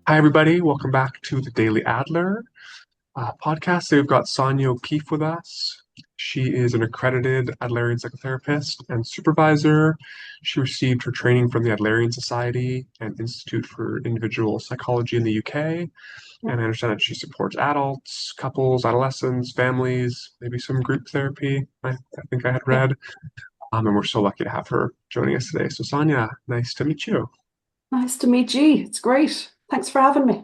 Hi, everybody. Welcome back to the Daily Adler podcast. Today we've got Sonya O Keefe with us. She is an accredited Adlerian psychotherapist and supervisor. She received her training from the Adlerian Society and Institute for Individual Psychology in the UK. And I understand that she supports adults, couples, adolescents, families, maybe some group therapy, I think I had Yeah, read. And we're so lucky to have her joining us today. So, Sonya, nice to meet you nice to meet you. It's great. Thanks for having me.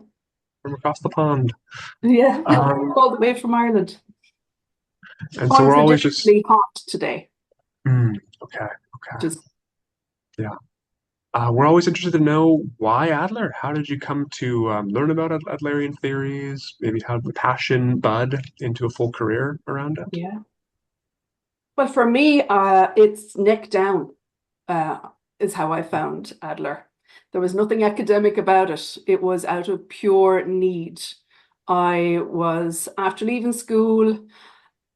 from across the pond. Yeah, Um, all the way from Ireland. and so we're always just Unpredictably hot today, Okay, okay, which is yeah. We're always interested to know why Adler. How did you come to learn about Adlerian theories? Maybe how did the passion bud into a full career around it? yeah. Well, for me, it's neck down, uh, is how I found Adler. There was nothing academic about it. It was out of pure need. I was after leaving school.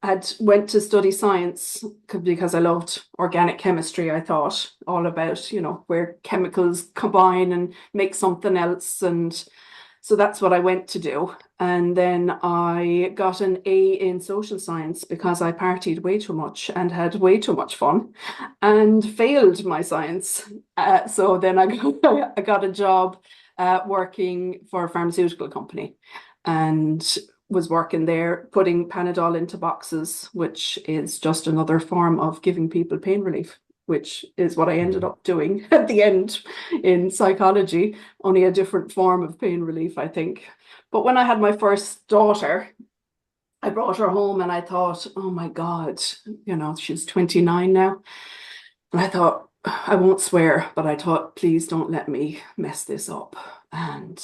Had went to study science because I loved organic chemistry. I thought all about, where chemicals combine and make something else. And so that's what I went to do. And then I got an A in social science because I partied way too much and had way too much fun and failed my science. So then I got a job working for a pharmaceutical company. And was working there, putting Panadol into boxes, which is just another form of giving people pain relief, which is what I ended Mhm. up doing at the end in psychology, only a different form of pain relief, I think. But when I had my first daughter, I brought her home and I thought, oh my God, she's 29 now. And I thought, I won't swear, but I thought, please don't let me mess this up. And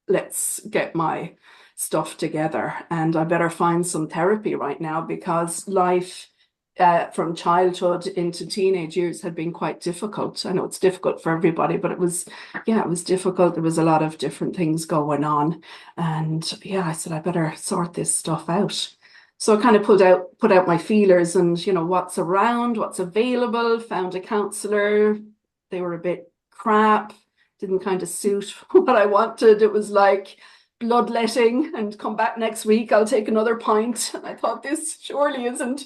let's get my stuff together. And I better find some therapy right now because life from childhood into teenage years had been quite difficult. I know it's difficult for everybody, but it was difficult. There was a lot of different things going on. And yeah, I said, I better sort this stuff out. So I kind of put out my feelers and, what's around, what's available, found a counselor. They were a bit crap, didn't kind of suit what I wanted. It was like bloodletting and come back next week, I'll take another pint. And I thought this surely isn't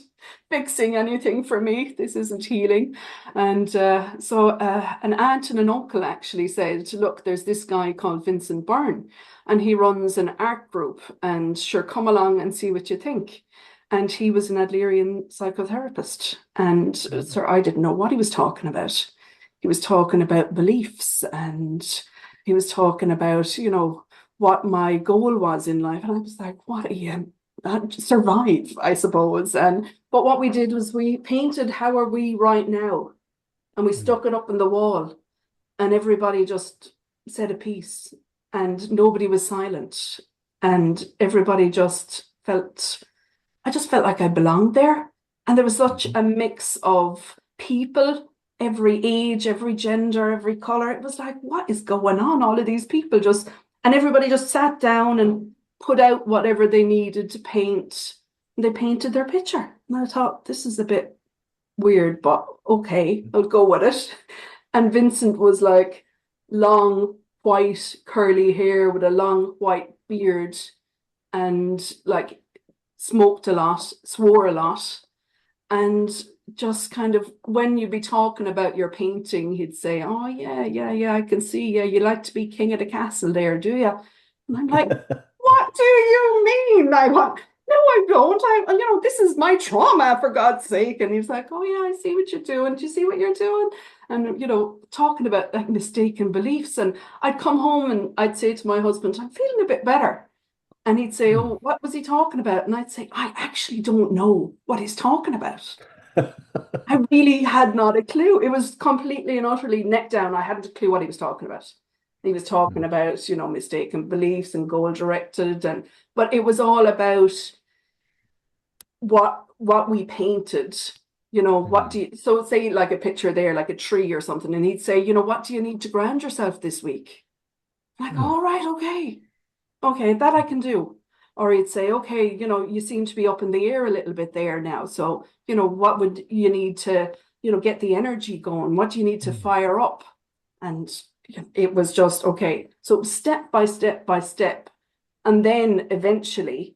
fixing anything for me. This isn't healing. And so an aunt and an uncle actually said, look, there's this guy called Vincent Byrne, and he runs an art group, and sure, come along and see what you think. And he was an Adlerian psychotherapist. And so I didn't know what he was talking about. He was talking about beliefs and he was talking about, what my goal was in life. And I was like, what are you? Survive, I suppose. But what we did was we painted how are we right now, and we Mhm. stuck it up on the wall, and everybody just said a piece, and nobody was silent, and everybody just felt. I just felt like I belonged there, and there was such Mhm. a mix of people, every age, every gender, every color. It was like, what is going on? All of these people just, and everybody just sat down and put out whatever they needed to paint. They painted their picture. And I thought, this is a bit weird, but okay, I'll go with it. And Vincent was like long, white, curly hair with a long white beard and like smoked a lot, swore a lot, and just kind of when you'd be talking about your painting, he'd say, oh yeah, yeah, yeah, I can see, yeah, you like to be king of the castle there, do you? And I'm like, what do you mean? I want, no, I don't. This is my trauma for God's sake. And he's like, oh yeah, I see what you're doing. Do you see what you're doing? And talking about like mistaken beliefs. And I'd come home and I'd say to my husband, I'm feeling a bit better. And he'd say, Mhm. oh, what was he talking about? And I'd say, I actually don't know what he's talking about. I really had not a clue. It was completely and utterly neck down. I hadn't a clue what he was talking about. He was talking about, mistaken beliefs and goal directed, but it was all about what we painted. What Mhm. do you, so say like a picture there, like a tree or something, and he'd say, what do you need to ground yourself this week? I'm like, Mhm. all right, okay. Okay, that I can do. Or he'd say, okay, you seem to be up in the air a little bit there now. So, what would you need to, get the energy going? What do you need to Mhm. fire up? And it was just, okay, so step by step by step. And then eventually,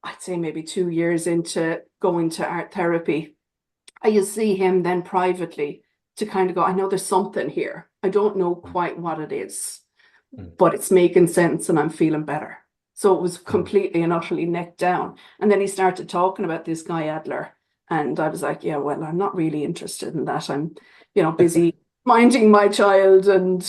I'd say maybe 2 years into going to art therapy, I used to see him then privately to kind of go, I know there's something here. I don't know quite what it is, but it's making sense and I'm feeling better. So it was completely and utterly neck down. And then he started talking about this guy Adler. And I was like, yeah, well, I'm not really interested in that. I'm, busy minding my child and,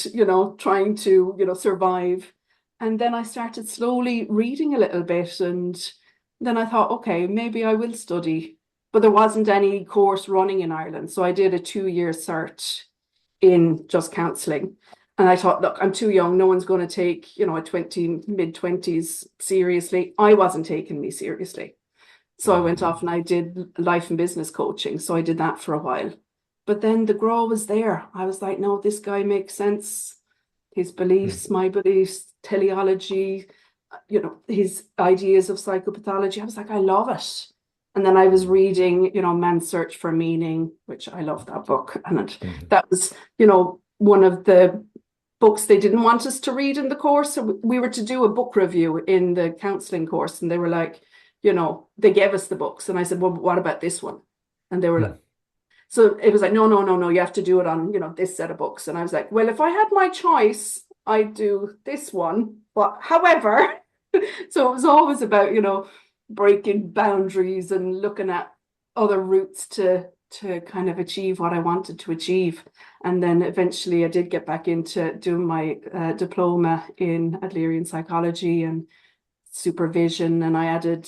trying to, survive. And then I started slowly reading a little bit. And then I thought, okay, maybe I will study. But there wasn't any course running in Ireland. So I did a 2-year cert in just counselling. And I thought, look, I'm too young. No one's going to take, a mid-20s seriously. I wasn't taking me seriously. So I went off and I did life and business coaching. So I did that for a while. But then the grow was there. I was like, no, this guy makes sense. His beliefs, my beliefs, teleology, his ideas of psychopathology. I was like, I love it. And then I was reading, Man's Search for Meaning, which I love that book. And that was, one of the books they didn't want us to read in the course. So we were to do a book review in the counselling course. And they were like, they gave us the books. And I said, well, what about this one? And they were like, so it was like, no, you have to do it on, this set of books. And I was like, well, if I had my choice, I'd do this one. But however, so it was always about, breaking boundaries and looking at other routes to kind of achieve what I wanted to achieve. And then eventually I did get back into doing my diploma in Adlerian psychology and supervision, and I added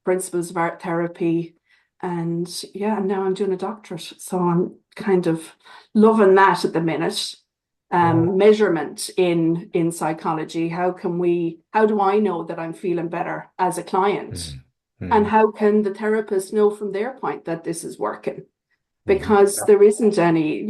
principles of art therapy. And now I'm doing a doctorate. So I'm kind of loving that at the minute. Measurement in psychology. How do I know that I'm feeling better as a client? And how can the therapist know from their point that this is working? Because there isn't any,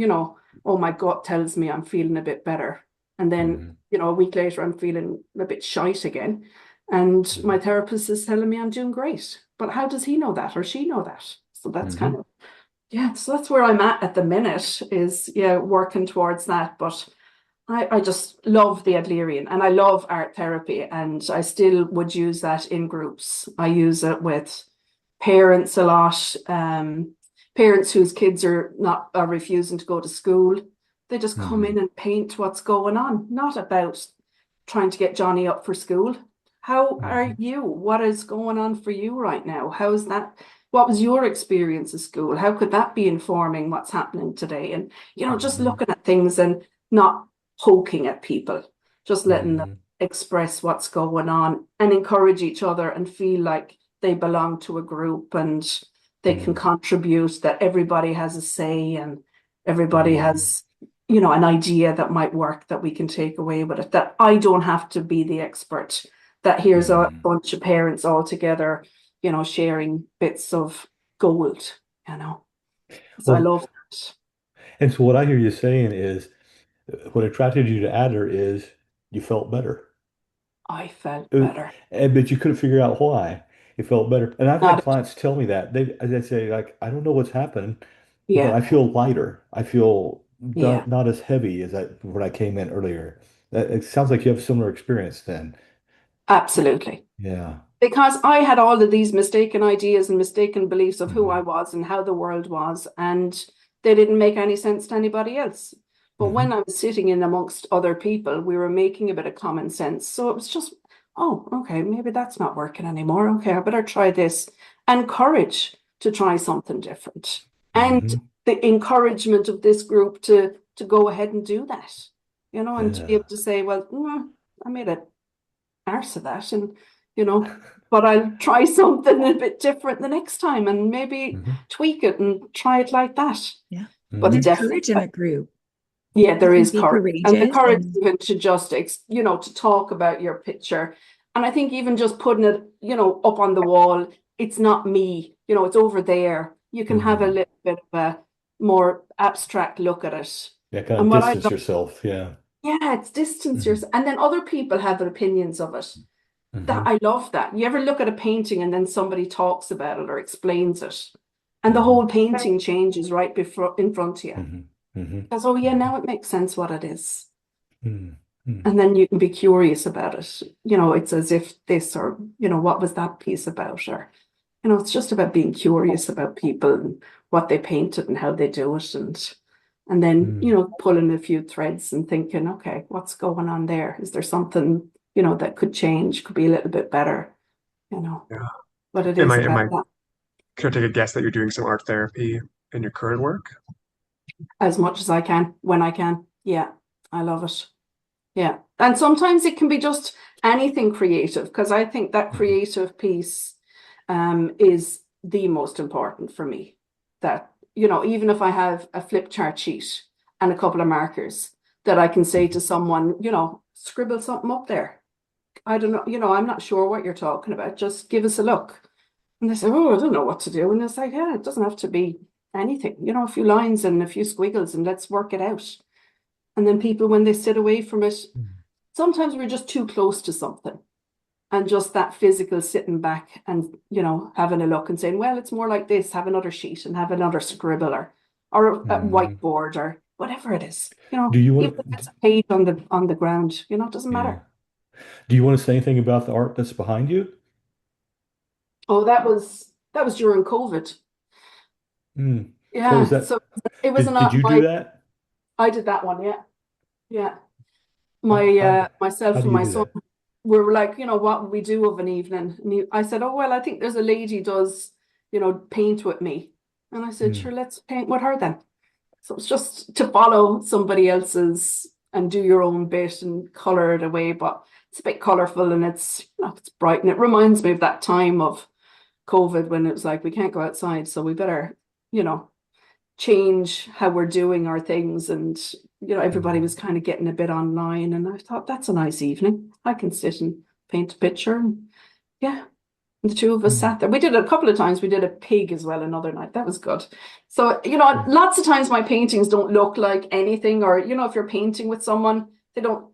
oh, my gut tells me I'm feeling a bit better. And then, a week later, I'm feeling a bit shite again. And my therapist is telling me I'm doing great. But how does he know that or she know that? So that's kind of, so that's where I'm at the minute is, working towards that. But I just love the Adlerian and I love art therapy, and I still would use that in groups. I use it with parents a lot, parents whose kids are refusing to go to school. They just come in and paint what's going on, not about trying to get Johnny up for school. How are you? What is going on for you right now? How is that? What was your experience of school? How could that be informing what's happening today? And, just looking at things and not poking at people, just letting them express what's going on and encourage each other and feel like they belong to a group and they can contribute, that everybody has a say and everybody has, an idea that might work that we can take away with it, that I don't have to be the expert, that here's a bunch of parents all together, sharing bits of gold, So I love that. And so what I hear you saying is what attracted you to Adler is you felt better. I felt Uh, better. but you couldn't figure out why you felt better. And I've had Not, clients tell me that. They say, like, I don't know what's happened, but yeah, I feel lighter. I feel yeah, not as heavy as when I came in earlier. It sounds like you have a similar experience then. absolutely. Yeah. Because I had all of these mistaken ideas and mistaken beliefs of who I hmm was and how the world was, and they didn't make any sense to anybody else. But when hmm I was sitting in amongst other people, we were making a bit of common sense. So it was just, oh, okay, maybe that's not working anymore. Okay, I better try this. And courage to try something different. And hmm the encouragement of this group to go ahead and do that, and to be able Yeah. to say, well, I made a arse of that, and but I'll try something a bit different the next time and maybe hmm tweak it and try it like that. Yeah. But There's hmm definitely, courage in a group. yeah, You there can is be courage, and the courageous courage and even to just to talk about your picture. And I think even just putting it up on the wall, it's not me, it's over there. You can have a hmm little bit of a more abstract look at it. Yeah, kind of And what I distance love, yourself. Yeah. yeah, it's distance hmm yourself, and then other people have their opinions of it. That hmm I love that. You ever look at a painting and then somebody talks about it or explains it, and the hmm whole painting changes right before in front of you. hmm hmm Because, oh yeah, now it makes sense what it is. Mm, mm, And then you can be curious about it. It's as if this, or, what was that piece about? Or, it's just about being curious about people and what they painted and how they do it. And then, mm, pulling a few threads and thinking, okay, what's going on there? Is there something, that could change, could be a little bit better, you know, Yeah. but it Am is I am about I that can I take a guess that you're doing some art therapy in your current work? as much as I can, when I can. Yeah, I love it. Yeah. And sometimes it can be just anything creative, because I think that mhm, creative piece is the most important for me. That, even if I have a flip chart sheet and a couple of markers, that I can say mhm, to someone, scribble something up there. I don't know, I'm not sure what you're talking about. Just give us a look. And they say, oh, I don't know what to do. And it's like, yeah, it doesn't have to be anything, a few lines and a few squiggles, and let's work it out. And then people, when they sit away from it, mm, sometimes we're just too close to something. And just that physical sitting back and, having a look and saying, well, it's more like this, have another sheet and have another scribble, or a mm. whiteboard, or whatever it is, Do you even want if to, it's a page on the ground, it doesn't yeah. matter. Do you want to say anything about the art that's behind you? Oh, that was during COVID. Mm. What was Yeah. that? So it was Did not you do my, that? I did that one, yeah. Yeah. How My how how myself do and you my do son, that? we were like, what would we do of an evening? And I said, oh, well, I think there's a lady does, paint with me. And I said, Mm, sure, let's paint with her then. So it's just to follow somebody else's and do your own bit and color it away, but it's a bit colorful, and it's bright, and it reminds me of that time of COVID when it was like we can't go outside, so we better, you know, change how we're doing our things. And everybody mm, was kind of getting a bit online, and I thought that's a nice evening. I can sit and paint a picture, and yeah, the two of us mm, sat there. We did it a couple of times. We did a pig as well another night. That was good. So, mm, lots of times my paintings don't look like anything, or, if you're painting with someone,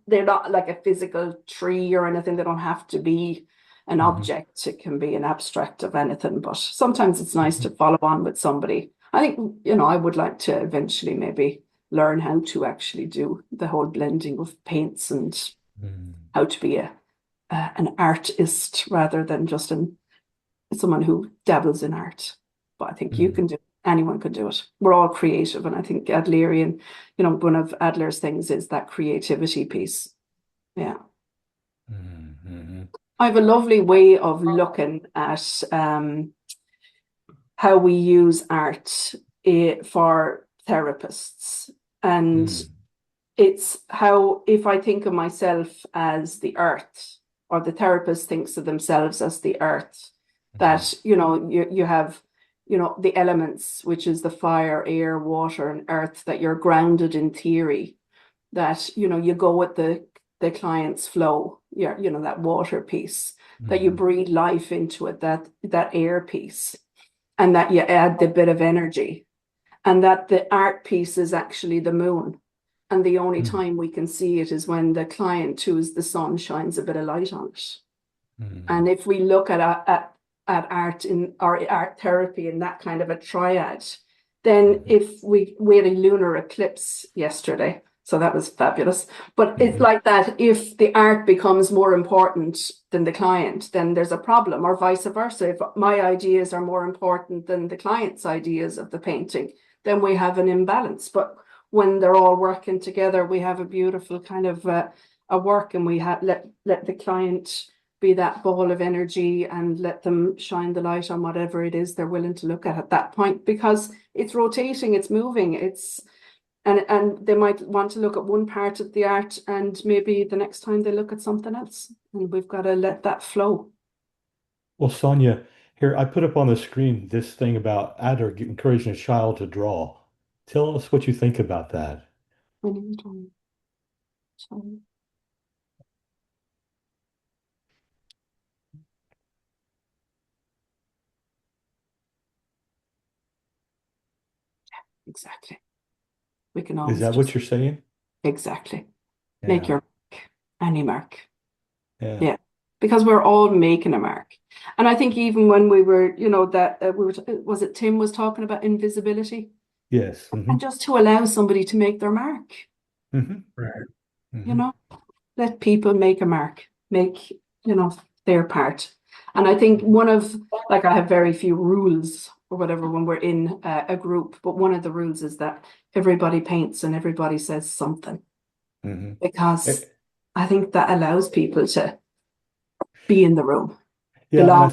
they're not like a physical tree or anything. They don't have to be an mhm, object. It can be an abstract of anything, but sometimes it's nice mhm, to follow on with somebody. I think, I would like to eventually maybe learn how to actually do the whole blending of paints, and mm, how to be an artist rather than just someone who dabbles in art. But I think you mm, can do anyone can do it. We're all creative. And I think Adlerian, one of Adler's things is that creativity piece. Yeah. mm, mhm, I have a lovely way of looking at how we use art for therapists. And mm, it's how, if I think of myself as the earth, or the therapist thinks of themselves as the earth, mhm, that, you have, the elements, which is the fire, air, water, and earth, that you're grounded in theory, that, you go with the client's flow, yeah, that water piece, that you mhm, breathe life into it, that air piece, and that you add the bit of energy, and that the art piece is actually the moon. And the only mm, time we can see it is when the client, who is the sun, shines a bit of light on it. mm, And if we look at art or art therapy in that kind of a triad, then mhm, if we had a lunar eclipse yesterday, so that was fabulous. But it's mhm, like that, if the art becomes more important than the client, then there's a problem, or vice versa. If my ideas are more important than the client's ideas of the painting, then we have an imbalance. But when they're all working together, we have a beautiful kind of a work, and we have let the client be that ball of energy, and let them shine the light on whatever it is they're willing to look at that point, because it's rotating, it's moving, and they might want to look at one part of the art, and maybe the next time they look at something else, and we've got to let that flow. Well, Sonia, here I put up on the screen this thing about Adler encouraging a child to draw. Tell us what you think about that. Exactly. We can Is always that what just you're saying? exactly make Yeah, your mark, any mark. yeah, Yeah, because we're all making a mark. And I think even when we were, that we were, was it Tim was talking about invisibility? yes. And Hmm, just to allow somebody to make their mark. hmm, Right. you know, let people make a mark, make, their part. And I think I have very few rules or whatever when we're in a group, but one of the rules is that everybody paints and everybody says something, because I think that allows people to be in the room, Yeah, and belong.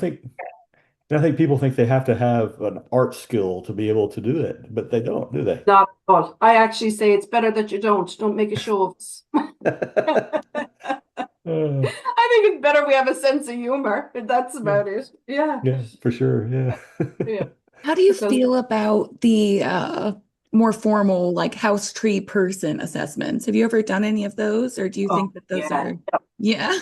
I think people think they have to have an art skill to be able to do it, but they don't, do they? Not at all. I actually say it's better that you don't make a show of us. Uh, I think it's better we have a sense of humor. That's yeah, about it. Yeah. yeah, for sure. Yeah. Yeah. How do you Because feel about the more formal, like house tree person assessments? Have you ever done any of those, or do you think that those yeah. are, yeah?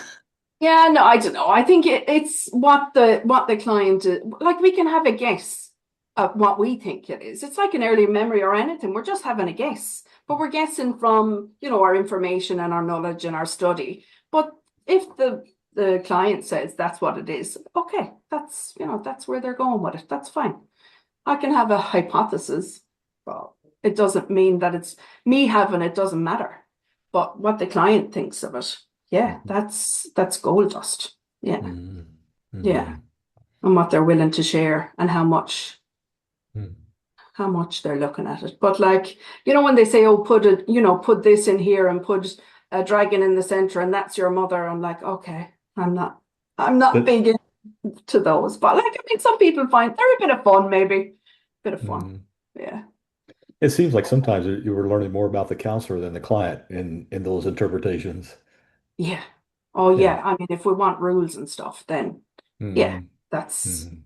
Yeah, no, I don't know. I think it's what the client like. We can have a guess of what we think it is. It's like an early memory or anything. We're just having a guess, but we're guessing from our information and our knowledge and our study. But if the client says that's what it is, okay, that's where they're going with it. That's fine. I can have a hypothesis. Well, it doesn't mean that it's me having it, doesn't matter. But what the client thinks of it, yeah, that's gold dust. Yeah. Yeah. And what they're willing to share and how much they're looking at it. But like, when they say, oh, put this in here and put a dragon in the center and that's your mother, I'm like, okay, I'm not big into those. But like, I mean, some people find they're a bit of fun, maybe. Bit of fun. Yeah. It seems like sometimes you were learning more about the counselor than the client in those interpretations. Yeah. Oh, Yeah. yeah. I mean, if we want rules and stuff, then yeah, that's, Mhm.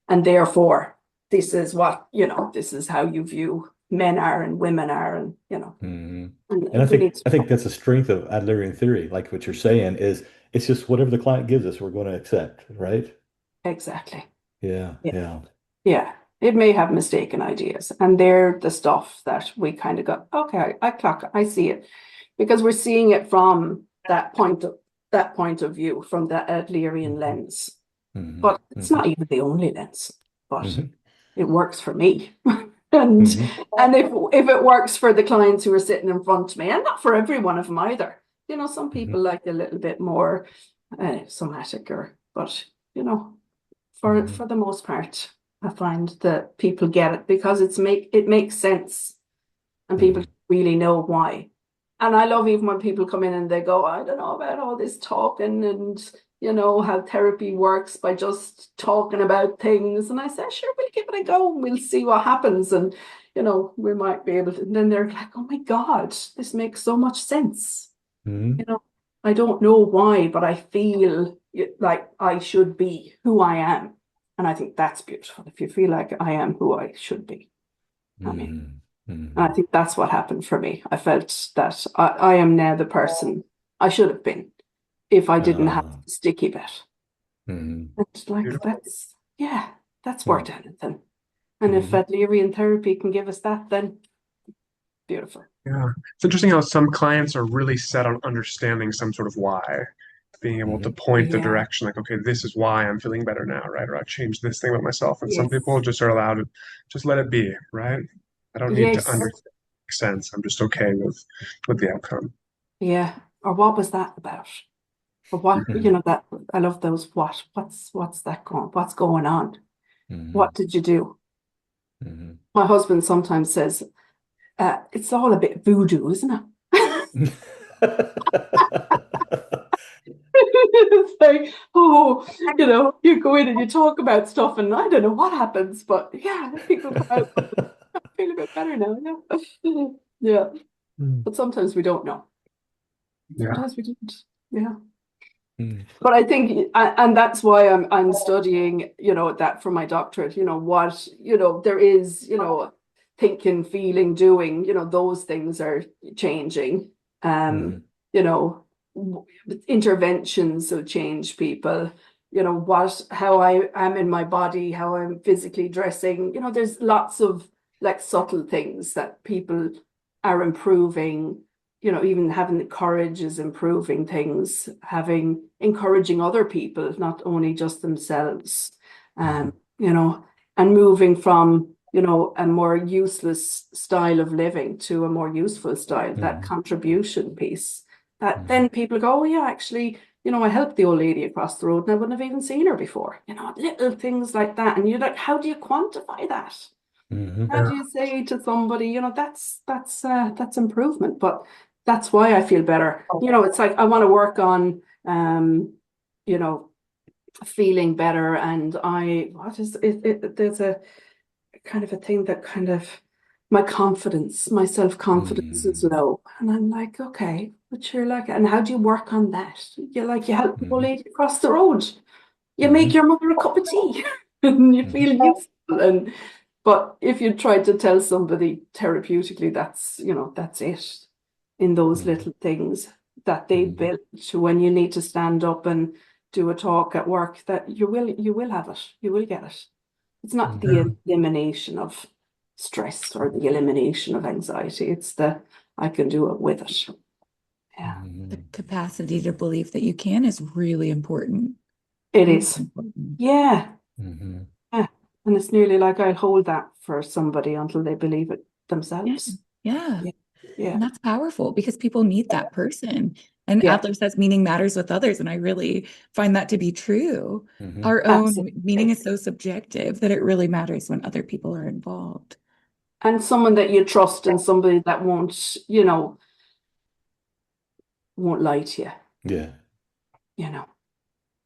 and therefore, this is what, this is how you view men are and women are, and, And and we need I to, think that's a strength of Adlerian theory, like what you're saying is it's just whatever the client gives us, we're going to accept, right? exactly. Yeah, Yeah. yeah. Yeah. It may have mistaken ideas, and they're the stuff that we kind of go, okay, I see it, because we're seeing it from that point of view, from the Adlerian lens. But it's not even the only lens, but it works for me. And if it works for the clients who are sitting in front of me, and not for every one of them either. Some people like a little bit more somatic, but for the most part, I find that people get it because it makes sense, and people really know why. And I love even when people come in and they go, I don't know about all this talking and how therapy works by just talking about things. And I say, sure, we'll give it a go and we'll see what happens. And we might be able to. And then they're like, oh my God, this makes so much sense. I don't know why, but I feel like I should be who I am. And I think that's beautiful. If you feel like I am who I should be. I mean, and I think that's what happened for me. I felt that I am now the person I should have been if I didn't have the sticky bit. It's like, that's worth anything. And if Adlerian therapy can give us that, then beautiful. Yeah. It's interesting how some clients are really set on understanding some sort of why, being able to point the direction, like, okay, this is why I'm feeling better now, right? Or I changed this thing about myself. And some people just are allowed to just let it be, right? I don't need to understand sense. I'm just okay with the outcome. Yeah. Or what was that about? Or what, that I love those what's that going, what's going on? What did you do? My husband sometimes says, it's all a bit voodoo, isn't it? It's like, oh, you go in and you talk about stuff and I don't know what happens, but yeah, people come out, I feel a bit better now. Yeah. Yeah. But sometimes we don't know. Sometimes we don't. Yeah. But I think, and that's why I'm studying, that for my doctorate, what, there is, thinking, feeling, doing, those things are changing. Interventions will change people, how I am in my body, how I'm physically dressing, there's lots of like subtle things that people are improving. Even having the courage is improving things, encouraging other people, not only just themselves, and moving from, a more useless style of living to a more useful style, that contribution piece. that then people go, oh yeah, actually, I helped the old lady across the road and I wouldn't have even seen her before. Little things like that. And you're like, how do you quantify that? Mm-hmm. How do you say to somebody, that's improvement. But that's why I feel better. It's like I want to work on you know, feeling better. And there's a kind of a thing that kind of my self-confidence is low. And I'm like, okay, but you're like, and how do you work on that? You're like, you help the old lady across the road. You make your mother a cup of tea and you feel useful. But if you try to tell somebody therapeutically, that's it in those little things that they built to when you need to stand up and do a talk at work, that you will have it. You will get it. It's not the elimination of stress or the elimination of anxiety. It's I can do it with it. Yeah. The capacity to believe that you can is really important. It is. Yeah. Mm-hmm. Yeah. And it's nearly like I'll hold that for somebody until they believe it themselves. Yeah. Yeah. And that's powerful because people need that person. And Yeah. Adler says meaning matters with others. And I really find that to be true. Mm-hmm. Our own Absolutely. meaning is so subjective that it really matters when other people are involved. And someone that you trust and somebody that won't lie to you. Yeah.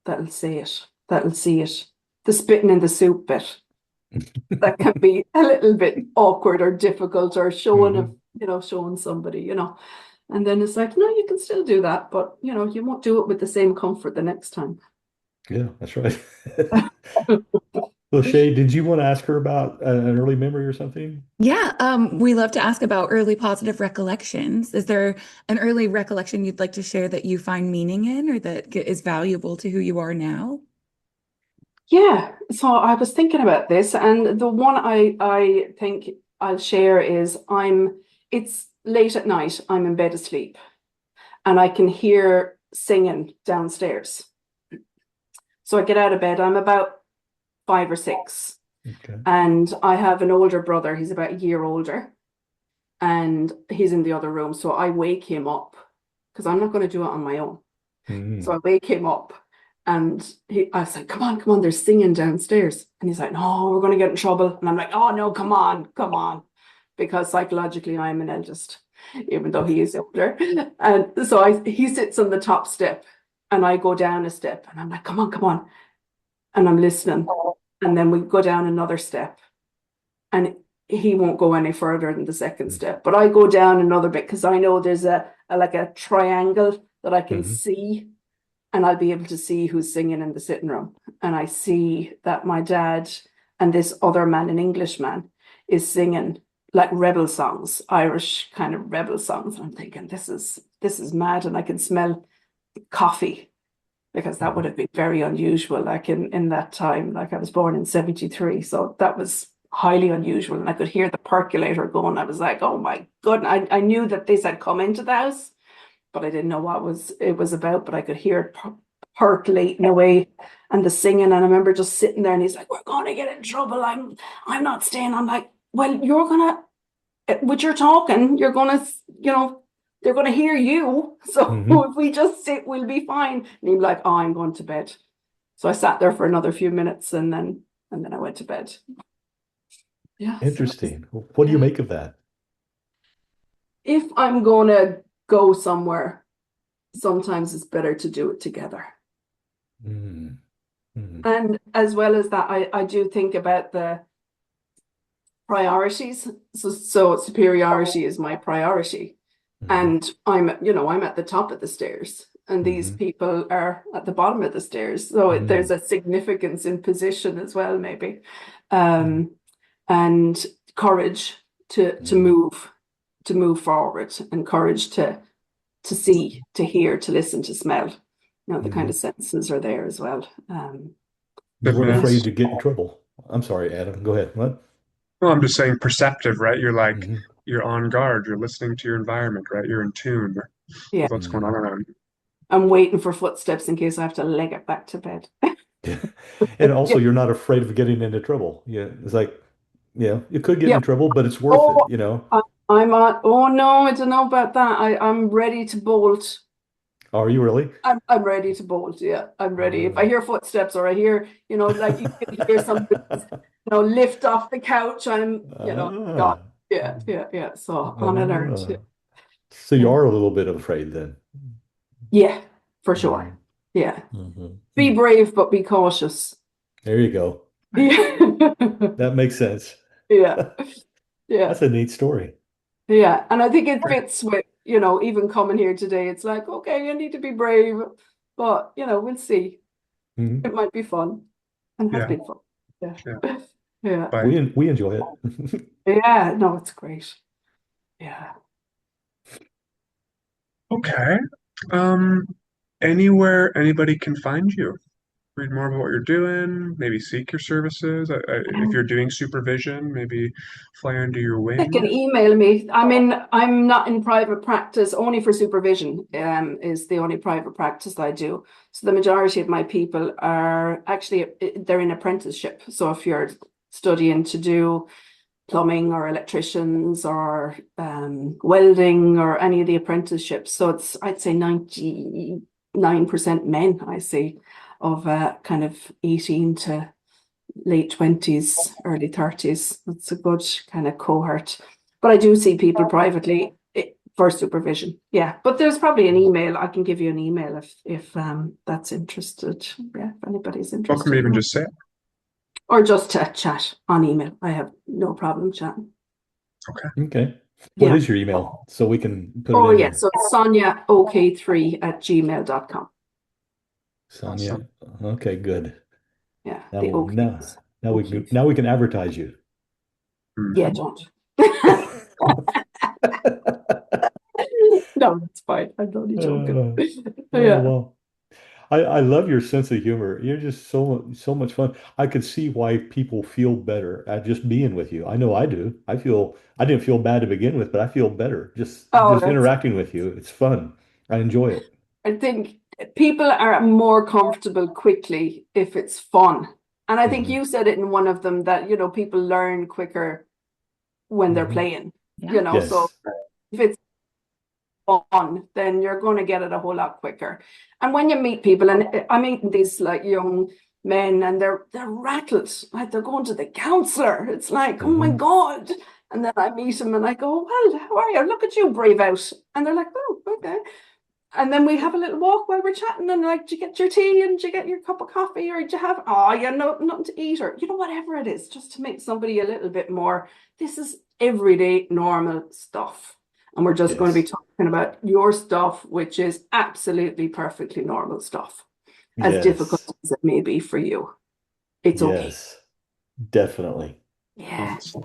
That'll say it. That'll see it. The spitting in the soup bit. That can be a little bit awkward or difficult or showing somebody, and then it's like, no, you can still do that, but you won't do it with the same comfort the next time. Yeah, that's right. Well, Shay, did you want to ask her about an early memory or something? Yeah, we love to ask about early positive recollections. Is there an early recollection you'd like to share that you find meaning in or that is valuable to who you are now? Yeah, so I was thinking about this, and the one I think I'll share is it's late at night, I'm in bed asleep, and I can hear singing downstairs. So I get out of bed, I'm about 5 or 6. Okay. And I have an older brother, he's about a year older, and he's in the other room. So I wake him up because I'm not going to do it on my own. Mm-hmm. So I wake him up and I was like, come on, they're singing downstairs. And he's like, no, we're going to get in trouble. And I'm like, oh no, come on. Because psychologically I'm an eldest, even though he is older. And so he sits on the top step and I go down a step and I'm like, come on. And I'm listening. And then we go down another step and he won't go any further than the second step. But I go down another bit because I know there's a triangle that I can see, and I'll be able to see who's singing in the sitting room. And I see that my dad and this other man, an Englishman, is singing like rebel songs, Irish kind of rebel songs. And I'm thinking, this is mad. And I can smell coffee, because that would have been very unusual, like in that time. Like I was born in 1973, so that was highly unusual. And I could hear the percolator going. I was like, oh my goodness. I knew that this had come into the house, but I didn't know what it was about. But I could hear it percolating away and the singing. And I remember just sitting there and he's like, we're going to get in trouble. I'm not staying. I'm like, well, you're going to, with your talking, you're going to, they're going to hear you. So if we just sit, we'll be fine. And he's like, oh, I'm going to bed. So I sat there for another few minutes and then I went to bed. Yeah. Interesting. What do you make of that? If I'm going to go somewhere, sometimes it's better to do it together. And as well as that, I do think about the priorities. So superiority is my priority. And I'm at the top of the stairs and these people are at the bottom of the stairs. So there's a significance in position as well, maybe. And courage to move forward, and courage to see, to hear, to listen, to smell. The kind of senses are there as well. You weren't afraid to get in trouble. I'm sorry, Adam. Go ahead. What? Well, I'm just saying perceptive, right? You're like, you're on guard, you're listening to your environment, right? You're in tune with what's going on around you. I'm waiting for footsteps in case I have to leg it back to bed. And also, you're not afraid of getting into trouble. Yeah, it's like, you could get in trouble, but it's worth it, I'm on. Oh no, I don't know about that. I'm ready to bolt Are you really? I'm ready to bolt. Yeah, I'm ready. If I hear footsteps or I hear, like you can hear somebody, lift off the couch, I'm, gone. Ah, Yeah, yeah, yeah. So on alert. ah. So you Yeah, are a little bit afraid then. yeah, for Mhm, sure. Yeah. Be mhm. brave, but be cautious. There you go. Yeah. That makes sense. Yeah. Yeah. That's a neat story. Yeah. And I think it fits with, even coming here today. It's like, okay, you need to be brave, but, we'll see. Mhm. It might be fun and has Yeah, been fun. yeah. Yeah. Yeah. Bye. We enjoy it. Yeah. No, it's great. Yeah. Okay. Um, anywhere anybody can find you. Read more about what you're doing, maybe seek your services. If you're doing supervision, maybe fly under your They wing. can email me. I'm not in private practice, only for supervision, is the only private practice I do. So the majority of my people are actually, they're in apprenticeship. So if you're studying to do plumbing or electricians or welding or any of the apprenticeships, so I'd say 99% men, I see, of kind of 18 to late 20s, early 30s. That's a good kind of cohort. But I do see people privately for supervision. Yeah. But there's probably an email. I can give you an email if that's interested. Yeah, if anybody's Welcome to interested. even just say it. Or just to chat on email. I have no problem chatting. Okay. Okay. What Yeah. is your email so we can put it Oh, in yeah. there? So it's SonyaOK3@gmail.com. Sonia. Awesome. Okay, good. Yeah. Now The we'll OK. now OK. we can advertise you. Yeah, Mhm. don't. No, it's fine. I'm only joking. Oh, Yeah. well, I love your sense of humor. You're just so much fun. I could see why people feel better at just being with you. I know I do. I didn't feel bad to begin with, but I feel better Oh, just that's interacting with you. It's fun. I enjoy it. I think people are more comfortable quickly if it's fun. And I think Hmm. you said it in one of them that, people learn quicker when they're Hmm. playing, Yeah. so Yes. if it's fun, then you're going to get it a whole lot quicker. And when you meet people, and I'm meeting these like young men and they're rattled, like they're going to the counselor. It's like, oh my Hmm. God. And then I meet them and I go, well, how are you? Look at you brave out. And they're like, oh, okay. And then we have a little walk while we're chatting and like, do you get your tea and do you get your cup of coffee or do you have, nothing to eat or, whatever it is, just to make somebody a little bit more, this is everyday normal stuff. And we're just going to be Yes. talking about your stuff, which is absolutely perfectly normal stuff, as difficult Yes. as it may be for you. It's okay. Yes. Definitely. Yeah. Awesome.